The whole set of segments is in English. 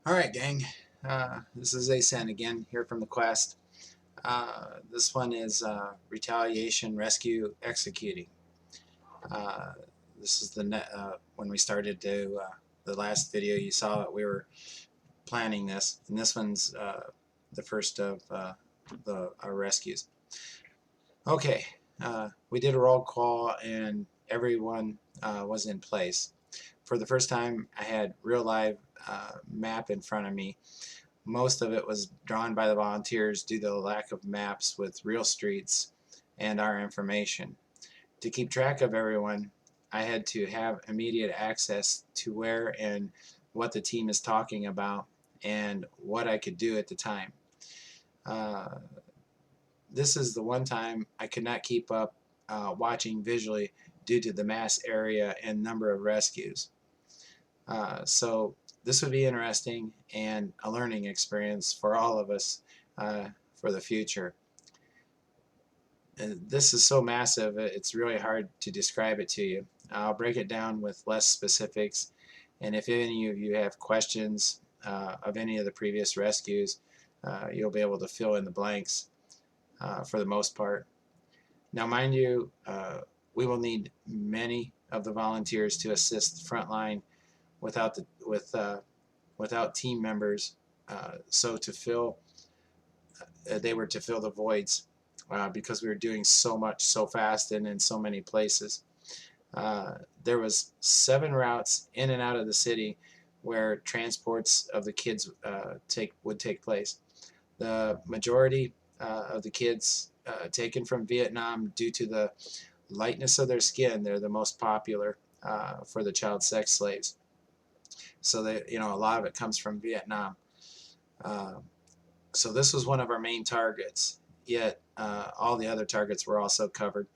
Alright, gang. This is Asen again, here from the Quest. This one is Retaliation, Rescue, Executing. Uh, this is when we started to, the last video you saw it, we were planning this, and this one's the first of our rescues. Okay, we did a roll call and everyone was in place. For the first time, I had real live map in front of me. Most of it was drawn by the volunteers due to the lack of maps with real streets and our information. To keep track of everyone, I had to have immediate access to where and what the team is talking about and what I could do at the time. Uh, this is the one time I could not keep up watching visually due to the mass area and number of rescues. So this would be interesting and a learning experience for all of us for the future. And this is so massive, it's really hard to describe it to you. I'll break it down with less specifics, and if any of you have questions of any of the previous rescues, you'll be able to fill in the blanks for the most part. Now, mind you, we will need many of the volunteers to assist the front line without team members. So to fill, they were to fill the voids because we were doing so much so fast and in so many places. There was 7 routes in and out of the city where transports of the kids would take place. The majority of the kids taken from Vietnam due to the lightness of their skin, they're the most popular for the child sex slaves. So a lot of it comes from Vietnam. So this was one of our main targets, yet all the other targets were also covered.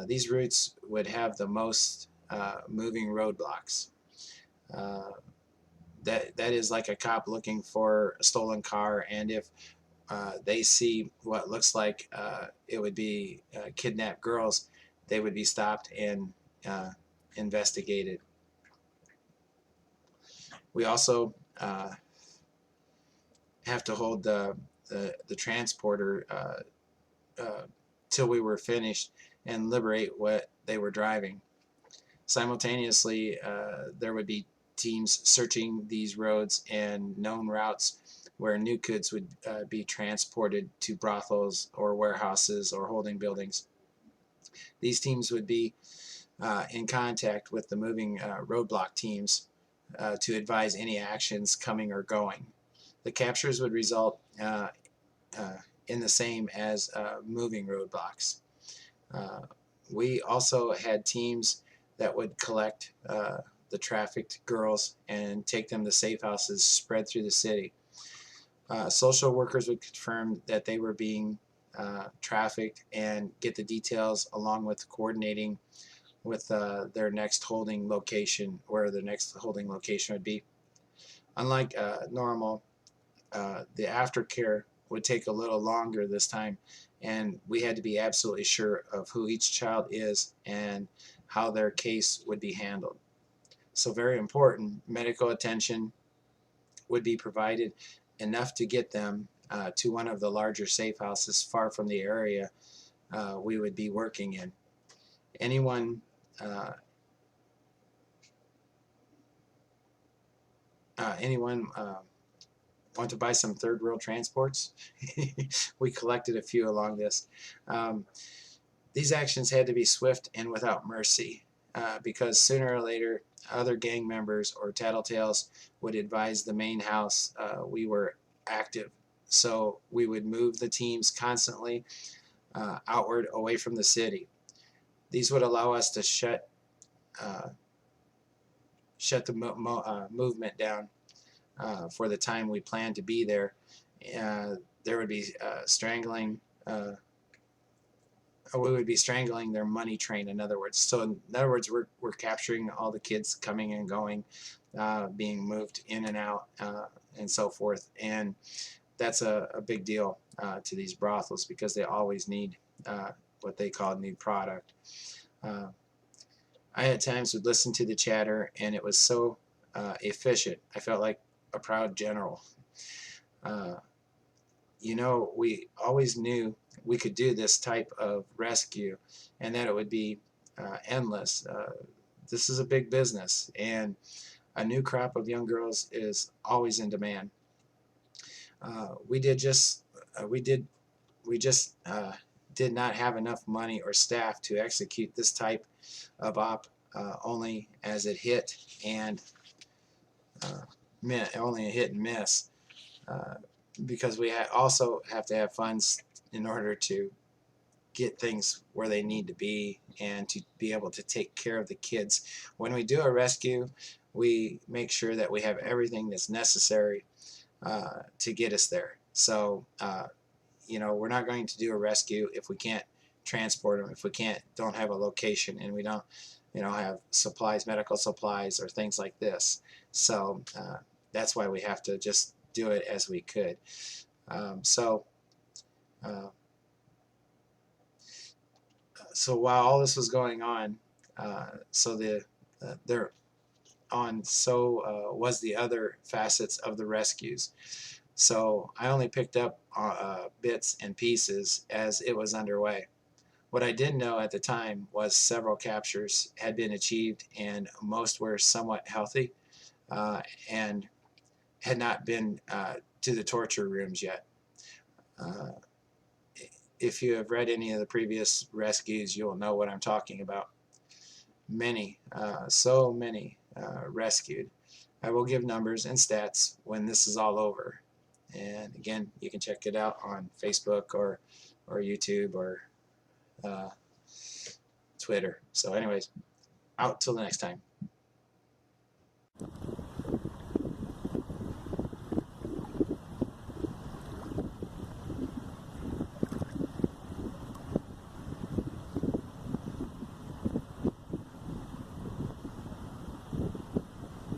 These routes would have the most moving roadblocks. That is like a cop looking for a stolen car, and if they see what looks like it would be kidnapped girls, they would be stopped and investigated. We also have to hold the transporter till we were finished and liberate what they were driving. Simultaneously, there would be teams searching these roads and known routes where new kids would be transported to brothels or warehouses or holding buildings. These teams would be in contact with the moving roadblock teams to advise any actions coming or going. The captures would result in the same as moving roadblocks. We also had teams that would collect the trafficked girls and take them to safe houses spread through the city. Social workers would confirm that they were being trafficked and get the details along with coordinating with their next holding location, where the next holding location would be. Unlike normal, the aftercare would take a little longer this time, and we had to be absolutely sure of who each child is and how their case would be handled. So very important, medical attention would be provided, enough to get them to one of the larger safe houses far from the area we would be working in. Anyone want to buy some third world transports? We collected a few along this. These actions had to be swift and without mercy because sooner or later other gang members or tattletales would advise the main house we were active. So we would move the teams constantly outward away from the city. These would allow us to shut the movement down for the time we planned to be there. There would be strangling. We would be strangling their money train, in other words. So in other words, we're capturing all the kids coming and going, being moved in and out, and so forth. And that's a big deal to these brothels because they always need what they call new product. I at times would listen to the chatter, and it was so efficient. I felt like a proud general. Uh, you know, we always knew we could do this type of rescue and that it would be endless. This is a big business, and a new crop of young girls is always in demand. We did just we just did not have enough money or staff to execute this type of op, only as it hit and only a hit and miss, uh, because we also have to have funds in order to get things where they need to be and to be able to take care of the kids. When we do a rescue, we make sure that we have everything that's necessary to get us there. So, you know, we're not going to do a rescue if we can't transport them, if we don't have a location, and we don't, you know, have supplies, medical supplies, or things like this. So that's why we have to just do it as we could. So uh, so while all this was going on, so there on so was the other facets of the rescues. So I only picked up bits and pieces as it was underway. What I did know at the time was several captures had been achieved, and most were somewhat healthy and had not been to the torture rooms yet. Uh, if you have read any of the previous rescues, you'll know what I'm talking about. Many, so many rescued. I will give numbers and stats when this is all over. And again, you can check it out on Facebook or YouTube or uh, Twitter. So anyways, out till the next time.